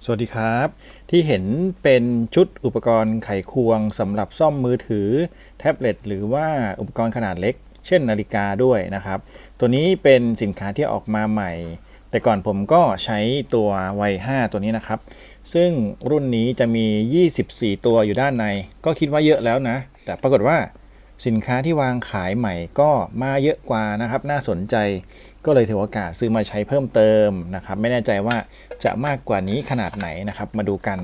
สวัสดีครับที่เห็นเป็นชุดอุปกรณ์ไขควงสำหรับซ่อมมือถือแท็บเล็ตหรือว่าอุปกรณ์ขนาดเล็กเช่นนาฬิกาด้วยนะครับตัวนี้เป็นสินค้าที่ออกมาใหม่แต่ก่อนผมก็ใช้ตัววัย5ตัวนี้นะครับซึ่งรุ่นนี้จะมี 24 ตัวอยู่ด้านในก็คิดว่าเยอะแล้วนะแต่ปรากฏว่าสินค้าที่วางขายใหม่ก็มาเยอะกว่านะครับน่าสนใจก็เลยถือโอกาสซื้อมาใช้เพิ่มเติมนะครับไม่แน่ใจว่าจะมากกว่านี้ขนาดไหนนะครับมาดูกัน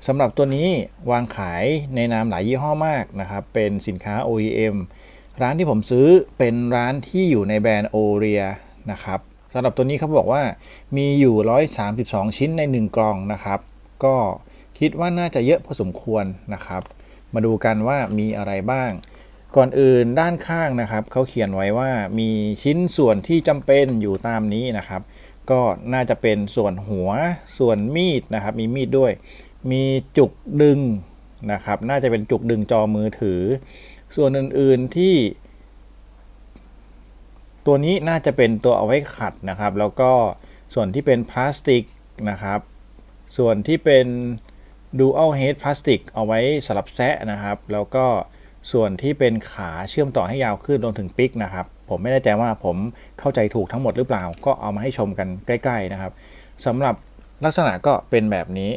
สำหรับตัวนี้วางขายในนามหลายยี่ห้อมากนะครับเป็นสินค้า OEM ร้านที่ผมซื้อเป็นร้านที่อยู่ในแบรนด์โอเรียนะครับสำหรับตัวนี้เขาบอกว่ามีอยู่132ชิ้นใน1กล่องนะครับก็คิดว่าน่าจะเยอะพอสมควรนะครับมาดูกันว่ามีอะไรบ้างก่อนอื่นด้านข้างนะครับเขาเขียนไว้ว่ามีชิ้นส่วนที่จำเป็นอยู่ตามนี้นะครับก็น่าจะเป็นส่วนหัวส่วนมีดนะครับมีมีดด้วยมีจุกดึงนะครับน่าจะเป็นจุกดึงจอมือถือส่วนอื่นๆที่ตัวนี้น่าจะเป็นตัวเอาไว้ขัดนะครับแล้วก็ส่วนที่เป็นพลาสติกนะครับส่วนที่เป็น Dual Head พลาสติกเอาไว้สลับแซะนะครับแล้วก็ส่วนที่เป็นขาเชื่อมต่อให้ยาวขึ้นรวมถึงปิกนะครับผมไม่แน่ใจว่าผมเข้าใจถูกทั้งหมดหรือเปล่าก็เอามาให้ชมกันใกล้ๆนะครับสำหรับลักษณะก็เป็นแบบนี้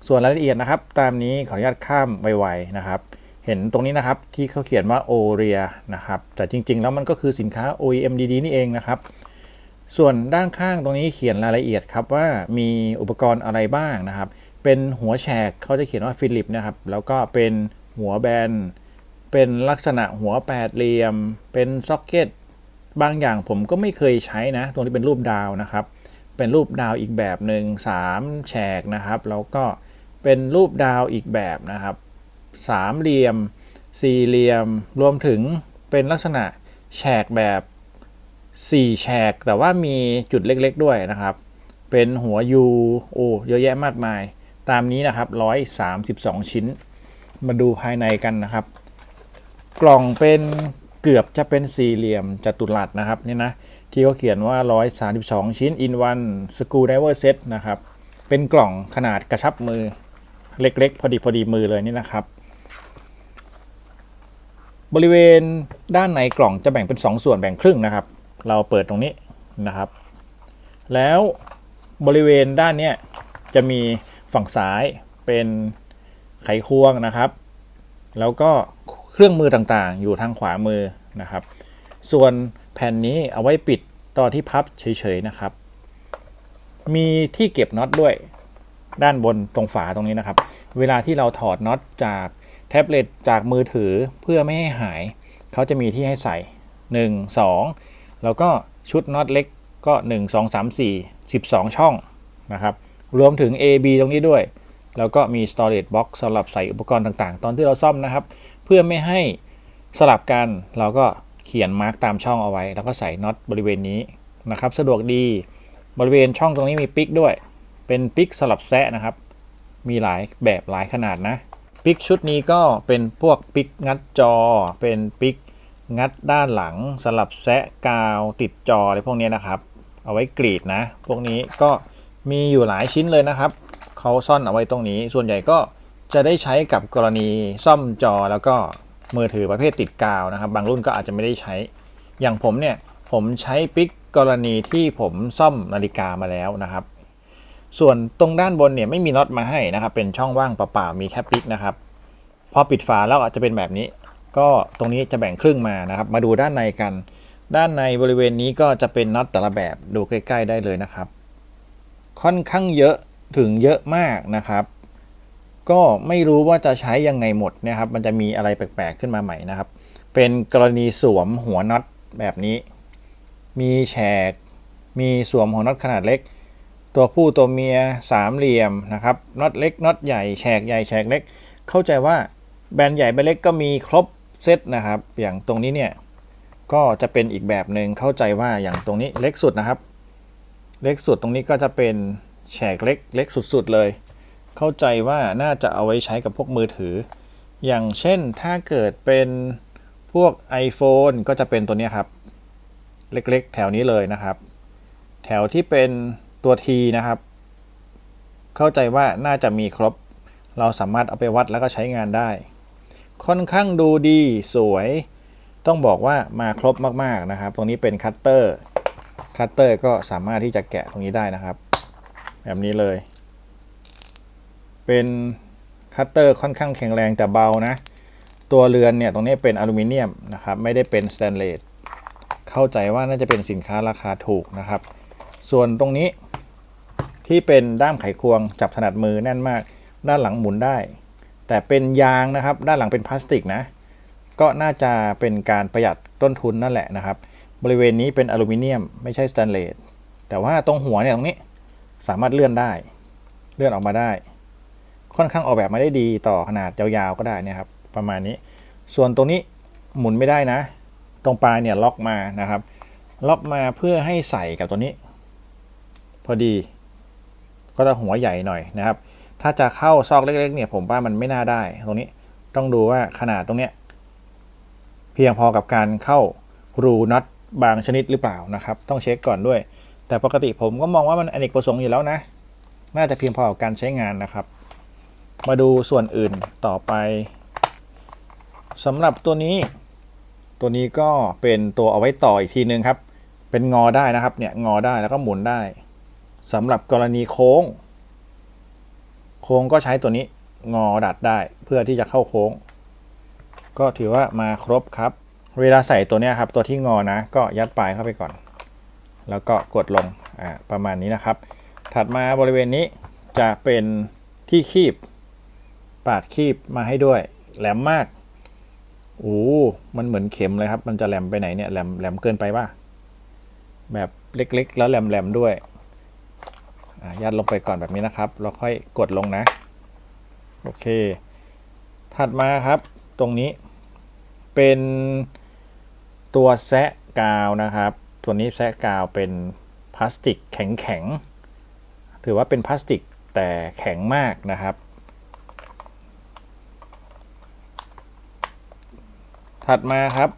ส่วนรายละเอียดนะครับตามนี้ขออนุญาตข้ามไวๆนะครับเห็นตรงนี้นะครับที่เขาเขียนว่าโอเรียนะครับแต่จริงๆแล้วมันก็คือสินค้า OEM ดีๆนี่เองนะครับส่วนด้านข้างตรงนี้เขียนรายละเอียดครับว่ามีอุปกรณ์อะไรบ้างนะครับเป็นหัวแฉกเขาจะเขียนว่าฟิลิปนะครับแล้วก็เป็นหัวแบนเป็นลักษณะหัวแปดเหลี่ยมเป็นซ็อกเก็ตบางอย่างผมก็ไม่เคยใช้นะตรงนี้เป็นรูปดาวนะครับเป็นรูปดาวอีกแบบหนึ่ง3แฉกนะครับแล้วก็เป็นรูปดาวอีกแบบนะครับสามเหลี่ยมสี่เหลี่ยมรวมถึงเป็นลักษณะแฉกแบบ4แฉกแต่ว่ามีจุดเล็กๆด้วยนะครับเป็นหัว U โอ้เยอะแยะมากมายตามนี้นะครับ132ชิ้นมาดูภายในกันนะครับกล่องเป็นเกือบจะเป็นสี่เหลี่ยมจัตุรัสนะครับนี่นะที่เขาเขียนว่า132ชิ้น in one screwdriver set นะครับเป็นกล่องขนาดกระชับมือเล็กๆพอดีมือเลยนี่นะครับบริเวณด้านในกล่องจะแบ่งเป็น2ส่วนแบ่งครึ่งนะครับเราเปิดตรงนี้นะครับแล้วบริเวณด้านนี้จะมีฝั่งซ้ายเป็นไขควงนะครับแล้วก็เครื่องมือต่างๆอยู่ทางขวามือนะครับส่วนแผ่นนี้เอาไว้ปิดตอนที่พับเฉยๆนะครับมีที่เก็บน็อตด้วยด้านบนตรงฝาตรงนี้นะครับเวลาที่เราถอดน็อตจากแท็บเล็ตจากมือถือเพื่อไม่ให้หายเขาจะมีที่ให้ใส่1 2แล้วก็ชุดน็อตเล็กก็1 2 3 4 12ช่องนะครับรวมถึง AB ตรงนี้ด้วยแล้วก็มี storage box สำหรับใส่อุปกรณ์ต่างๆตอนที่เราซ่อมนะครับเพื่อไม่ให้สลับกันเราก็เขียนมาร์กตามช่องเอาไว้แล้วก็ใส่น็อตบริเวณนี้นะครับสะดวกดีบริเวณช่องตรงนี้มีปิกด้วยเป็นปิกสลับแซะนะครับมีหลายแบบหลายขนาดนะปิกชุดนี้ก็เป็นพวกปิกงัดจอเป็นปิกงัดด้านหลังสลับแซะกาวติดจออะไรพวกนี้นะครับเอาไว้กรีดนะพวกนี้ก็มีอยู่หลายชิ้นเลยนะครับเขาซ่อนเอาไว้ตรงนี้ส่วนใหญ่ก็จะได้ใช้กับกรณีซ่อมจอแล้วก็มือถือประเภทติดกาวนะครับบางรุ่นก็อาจจะไม่ได้ใช้อย่างผมเนี่ยผมใช้ปิกกรณีที่ผมซ่อมนาฬิกามาแล้วนะครับส่วนตรงด้านบนเนี่ยไม่มีน็อตมาให้นะครับเป็นช่องว่างเปล่าๆมีแค่ปิกนะครับพอปิดฝาแล้วอาจจะเป็นแบบนี้ก็ตรงนี้จะแบ่งครึ่งมานะครับมาดูด้านในกันด้านในบริเวณนี้ก็จะเป็นน็อตแต่ละแบบดูใกล้ๆได้เลยนะครับค่อนข้างเยอะถึงเยอะมากนะครับก็ไม่รู้ว่าจะใช้ยังไงหมดนะครับมันจะมีอะไรแปลกๆขึ้นมาใหม่นะครับเป็นกรณีสวมหัวน็อตแบบนี้มีแฉกมีสวมหัวน็อตขนาดเล็กตัวผู้ตัวเมียสามเหลี่ยมนะครับน็อตเล็กน็อตใหญ่แฉกใหญ่แฉกเล็กเข้าใจว่าแบนใหญ่แบนเล็กก็มีครบเซตนะครับอย่างตรงนี้เนี่ยก็จะเป็นอีกแบบหนึ่งเข้าใจว่าอย่างตรงนี้เล็กสุดนะครับเล็กสุดตรงนี้ก็จะเป็นแฉกเล็กเล็กสุดๆเลยเข้าใจว่าน่าจะเอาไว้ใช้กับพวกมือถืออย่างเช่นถ้าเกิดเป็นพวก iPhone ก็จะเป็นตัวนี้ครับเล็กๆแถวนี้เลยนะครับแถวที่เป็นตัว T นะครับ เข้าใจว่าน่าจะมีครบเราสามารถเอาไปวัดแล้วก็ใช้งานได้ค่อนข้างดูดีสวยต้องบอกว่ามาครบมากๆนะครับตรงนี้เป็นคัตเตอร์ก็สามารถที่จะแกะตรงนี้ได้นะครับแบบนี้เลยเป็นคัตเตอร์ค่อนข้างแข็งแรงแต่เบานะตัวเรือนเนี่ยตรงนี้เป็นอลูมิเนียมนะครับไม่ได้เป็นสแตนเลสเข้าใจว่าน่าจะเป็นสินค้าราคาถูกนะครับส่วนตรงนี้ที่เป็นด้ามไขควงจับถนัดมือแน่นมากด้านหลังหมุนได้แต่เป็นยางนะครับด้านหลังเป็นพลาสติกนะก็น่าจะเป็นการประหยัดต้นทุนนั่นแหละนะครับบริเวณนี้เป็นอลูมิเนียมไม่ใช่สแตนเลสแต่ว่าตรงหัวเนี่ยตรงนี้สามารถเลื่อนได้เลื่อนออกมาได้ค่อนข้างออกแบบมาได้ดีต่อขนาดยาวๆก็ได้นะครับประมาณนี้ส่วนตรงนี้หมุนไม่ได้นะตรงปลายเนี่ยล็อกมานะครับล็อกมาเพื่อให้ใส่กับตัวนี้พอดีก็จะหัวใหญ่หน่อยนะครับถ้าจะเข้าซอกเล็กๆเนี่ยผมว่ามันไม่น่าได้ตรงนี้ต้องดูว่าขนาดตรงเนี้ยเพียงพอกับการเข้ารูน็อตบางชนิดหรือเปล่านะครับต้องเช็คก่อนด้วยแต่ปกติผมก็มองว่ามันอเนกประสงค์อยู่แล้วนะน่าจะเพียงพอกับการใช้งานนะครับมาดูส่วนอื่นต่อไปสำหรับตัวนี้ก็เป็นตัวเอาไว้ต่ออีกทีนึงครับเป็นงอได้นะครับเนี่ยงอได้แล้วก็หมุนได้สำหรับกรณีโค้งก็ใช้ตัวนี้งอดัดได้เพื่อที่จะเข้าโค้งก็ถือว่ามาครบครับเวลาใส่ตัวนี้ครับตัวที่งอนะก็ยัดปลายเข้าไปก่อนแล้วก็กดลงประมาณนี้นะครับถัดมาบริเวณนี้จะเป็นที่คีบปาดคีบมาให้ด้วยแหลมมากมันเหมือนเข็มเลยครับมันจะแหลมไปไหนเนี่ยแหลมเกินไปป่ะแบบเล็กๆแล้วแหลมด้วยยัดลงไปก่อนแบบนี้นะครับแล้วค่อยกดลงนะโอเคถัดมาครับตรงนี้เป็นตัวแซะกาวนะครับตัวนี้แซะกาวเป็นพลาสติกแข็งถือว่าเป็นพลาสติกแต่แข็งมากนะครับถัดมาครับ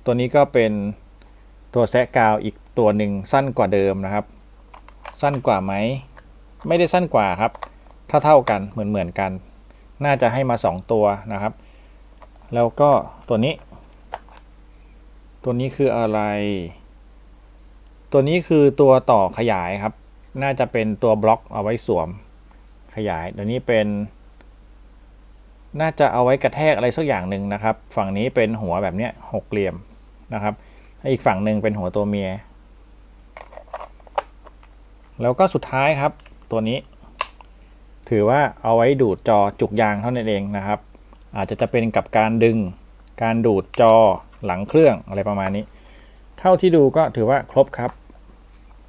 ตัวนี้ก็เป็นตัวแซะกาวอีกตัวหนึ่งสั้นกว่าเดิมนะครับสั้นกว่าไหมไม่ได้สั้นกว่าครับเท่ากันเหมือนกันน่าจะให้มา2ตัวนะครับแล้วก็ตัวนี้คืออะไรตัวนี้คือตัวต่อขยายครับน่าจะเป็นตัวบล็อกเอาไว้สวมขยายตัวนี้เป็นน่าจะเอาไว้กระแทกอะไรสักอย่างหนึ่งนะครับฝั่งนี้เป็นหัวแบบเนี้ย6เหลี่ยมนะครับอีกฝั่งหนึ่งเป็นหัวตัวเมียแล้วก็สุดท้ายครับตัวนี้ถือว่าเอาไว้ดูดจอจุกยางเท่านั้นเองนะครับอาจจะเป็นกับการดึงการดูดจอหลังเครื่องอะไรประมาณนี้เท่าที่ดูก็ถือว่าครบครับ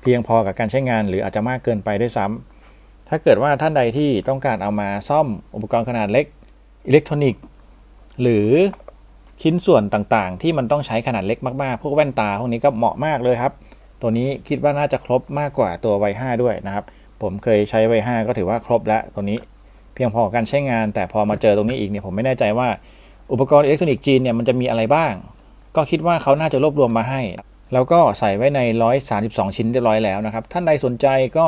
เพียงพอกับการใช้งานหรืออาจจะมากเกินไปด้วยซ้ำถ้าเกิดว่าท่านใดที่ต้องการเอามาซ่อมอุปกรณ์ขนาดเล็กอิเล็กทรอนิกส์หรือชิ้นส่วนต่างๆที่มันต้องใช้ขนาดเล็กมากๆพวกแว่นตาพวกนี้ก็เหมาะมากเลยครับตัวนี้คิดว่าน่าจะครบมากกว่าตัวไว5ด้วยนะครับผมเคยใช้ไว5ก็ถือว่าครบแล้วตัวนี้เพียงพอกับการใช้งานแต่พอมาเจอตรงนี้อีกเนี่ยผมไม่แน่ใจว่าอุปกรณ์อิเล็กทรอนิกส์จีนเนี่ยมันจะมีอะไรบ้างก็คิดว่าเขาน่าจะรวบรวมมาให้แล้วก็ใส่ไว้ใน132ชิ้นเรียบร้อยแล้วนะครับท่านใดสนใจก็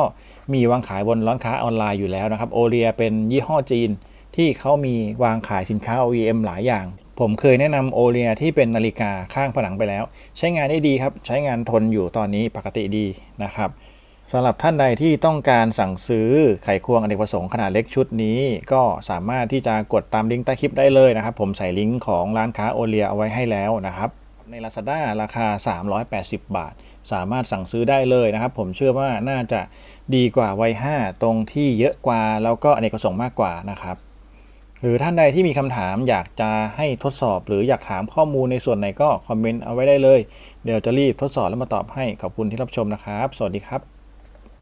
มีวางขายบนร้านค้าออนไลน์อยู่แล้วนะครับโอเลียเป็นยี่ห้อจีนที่เขามีวางขายสินค้า OEM หลายอย่างผมเคยแนะนำโอเลียที่เป็นนาฬิกาข้างผนังไปแล้วใช้งานได้ดีครับใช้งานทนอยู่ตอนนี้ปกติดีนะครับสำหรับท่านใดที่ต้องการสั่งซื้อไขควงอเนกประสงค์ขนาดเล็กชุดนี้ก็สามารถที่จะกดตามลิงก์ใต้คลิปได้เลยนะครับผมใส่ลิงก์ของร้านค้าโอเลียเอาไว้ให้แล้วนะครับใน Lazada ราคา380 บาทสามารถสั่งซื้อได้เลยนะครับผมเชื่อว่าน่าจะดีกว่าไว5ตรงที่เยอะกว่าแล้วก็อเนกประสงค์มากกว่านะครับหรือท่านใดที่มีคำถามอยากจะให้ทดสอบหรืออยากถามข้อมูลในส่วนไหนก็คอมเมนต์เอาไว้ได้เลยเดี๋ยวจะรีบทดสอบแล้วมาตอบให้ขอบคุณที่รับชมนะครับสวัสดีครับ